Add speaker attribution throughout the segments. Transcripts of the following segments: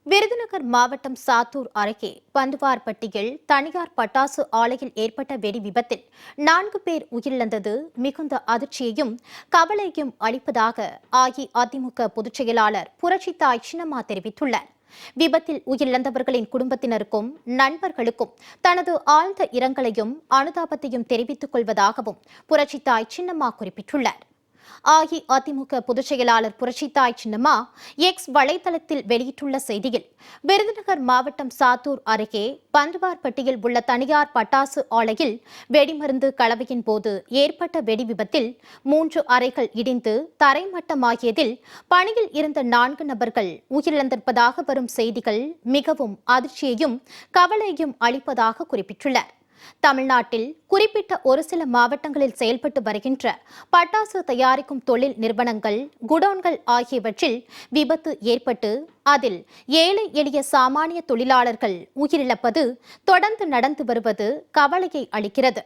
Speaker 1: விருதுநகர் மாவட்டம் சாத்தூர் அருகே பந்துவார்பட்டியில் தனியார் பட்டாசு ஆலையில் ஏற்பட்ட வெடி விபத்தில் 4 பேர் உயிரிழந்தது மிகுந்த அதிர்ச்சியையும் கவலையையும் அளிப்பதாக அஇஅதிமுக பொதுச் செயலாளர் புரட்சித்தாய் சின்னம்மா தெரிவித்துள்ளார். விபத்தில் உயிரிழந்தவர்களின் குடும்பத்தினருக்கும் நண்பர்களுக்கும் தனது ஆழ்ந்த இரங்கலையும் அனுதாபத்தையும் தெரிவித்துக் கொள்வதாகவும் புரட்சித்தாய் சின்னம்மா குறிப்பிட்டுள்ளார். அஇஅதிமுக பொதுச் செயலாளர் புரட்சித்தாய் சின்னம்மா எக்ஸ் வலைதளத்தில் வெளியிட்டுள்ள செய்தியில், விருதுநகர் மாவட்டம் சாத்தூர் அருகே பந்துவார்பட்டியில் உள்ள தனியார் பட்டாசு ஆலையில் வெடிமருந்து கலவையின் போது ஏற்பட்ட வெடி விபத்தில் 3 அறைகள் இடிந்து தரைமட்டமாகியதில் பணியில் இருந்த 4 நபர்கள் உயிரிழந்திருப்பதாக வரும் செய்திகள் மிகவும் அதிர்ச்சியையும் கவலையையும் அளிப்பதாக குறிப்பிட்டுள்ளார். தமிழ்நாட்டில் குறிப்பிட்ட ஒரு சில மாவட்டங்களில் செயல்பட்டு வருகின்ற பட்டாசு தயாரிக்கும் தொழில் நிறுவனங்கள், குடோன்கள் ஆகியவற்றில் விபத்து ஏற்பட்டு அதில் ஏழை எளிய சாமானிய தொழிலாளர்கள் உயிரிழப்பது தொடர்ந்து நடந்து வருவது கவலையை அளிக்கிறது.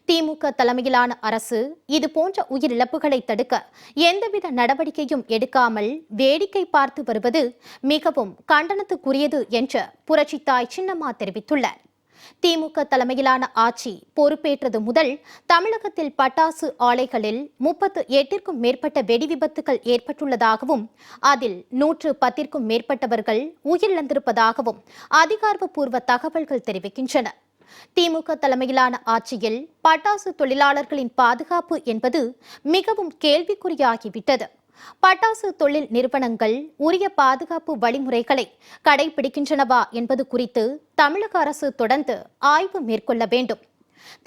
Speaker 1: திமுக தலைமையிலான அரசு இதுபோன்ற உயிரிழப்புகளை தடுக்க எந்தவித நடவடிக்கையும் எடுக்காமல் வேடிக்கை பார்த்து வருவது மிகவும் கண்டனத்துக்குரியது என்று புரட்சித்தாய் சின்னம்மா தெரிவித்துள்ளார். திமுக தலைமையிலான ஆட்சி பொறுப்பேற்றது முதல் தமிழகத்தில் பட்டாசு ஆலைகளில் 38க்கும் மேற்பட்ட வெடி விபத்துகள் ஏற்பட்டுள்ளதாகவும் அதில் 110க்கும் மேற்பட்டவர்கள் உயிரிழந்திருப்பதாகவும் அதிகாரப்பூர்வ தகவல்கள் தெரிவிக்கின்றன. திமுக தலைமையிலான ஆட்சியில் பட்டாசு தொழிலாளர்களின் பாதுகாப்பு என்பது மிகவும் கேள்விக்குறியாகிவிட்டது. பட்டாசு தொழில் நிறுவனங்கள் உரிய பாதுகாப்பு வழிமுறைகளை கடைபிடிக்கின்றனவா என்பது குறித்து தமிழக அரசு தொடர்ந்து ஆய்வு மேற்கொள்ள வேண்டும்.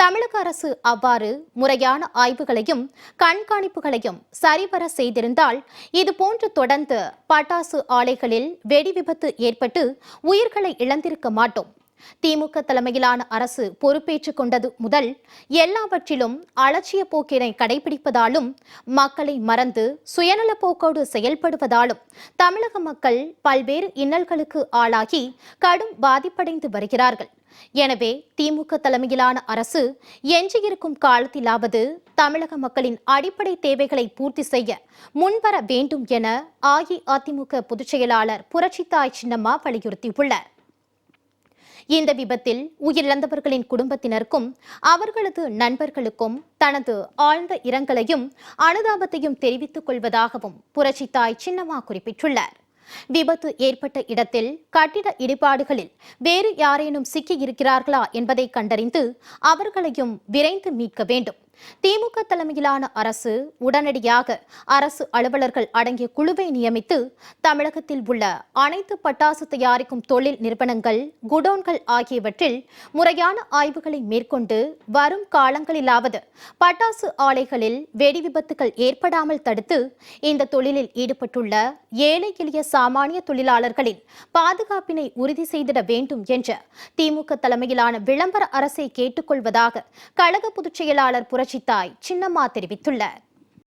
Speaker 1: தமிழக அரசு அவ்வாறு முறையான ஆய்வுகளையும் கண்காணிப்புகளையும் சரிவர செய்திருந்தால் இதுபோன்று தொடர்ந்து பட்டாசு ஆலைகளில் வெடி விபத்து ஏற்பட்டு உயிர்களை இழந்திருக்க மாட்டோம். திமுக தலைமையிலான அரசு பொறுப்பேற்றுக் கொண்டது முதல் எல்லாவற்றிலும் அலட்சிய போக்கினை கடைபிடிப்பதாலும், மக்களை மறந்து சுயநல போக்கோடு செயல்படுவதாலும் தமிழக மக்கள் பல்வேறு இன்னல்களுக்கு ஆளாகி கடும் பாதிப்படைந்து வருகிறார்கள். எனவே திமுக தலைமையிலான அரசு எஞ்சியிருக்கும் காலத்திலாவது தமிழக மக்களின் அடிப்படை தேவைகளை பூர்த்தி செய்ய முன்வர வேண்டும் என அஇஅதிமுக பொதுச் செயலாளர் புரட்சித்தாய் சின்னம்மா வலியுறுத்தியுள்ளார். இந்த விபத்தில் உயிரிழந்தவர்களின் குடும்பத்தினருக்கும் அவர்களது நண்பர்களுக்கும் தனது ஆழ்ந்த இரங்கலையும் அனுதாபத்தையும் தெரிவித்துக் கொள்வதாகவும் புரட்சித்தாய் சின்னம்மா குறிப்பிட்டுள்ளார். விபத்து ஏற்பட்ட இடத்தில் கட்டிட இடிபாடுகளில் வேறு யாரேனும் சிக்கியிருக்கிறார்களா என்பதை கண்டறிந்து அவர்களையும் விரைந்து மீட்க வேண்டும். திமுக தலைமையிலான அரசு உடனடியாக அரசு அலுவலர்கள் அடங்கிய குழுவை நியமித்து தமிழகத்தில் உள்ள அனைத்து பட்டாசு தயாரிக்கும் தொழில் நிறுவனங்கள், குடோன்கள் ஆகியவற்றில் முறையான ஆய்வுகளை மேற்கொண்டு வரும் காலங்களிலாவது பட்டாசு ஆலைகளில் வெடி விபத்துகள் ஏற்படாமல் தடுத்து இந்த தொழிலில் ஈடுபட்டுள்ள ஏழை எளிய சாமானிய தொழிலாளர்களின் பாதுகாப்பினை உறுதி செய்திட வேண்டும் என்று திமுக தலைமையிலான விளம்பர அரசை கேட்டுக்கொள்வதாக கழக பொதுச் செயலாளர் புரட்சித்தாய் சின்னம்மா தெரிவித்துள்ளார்.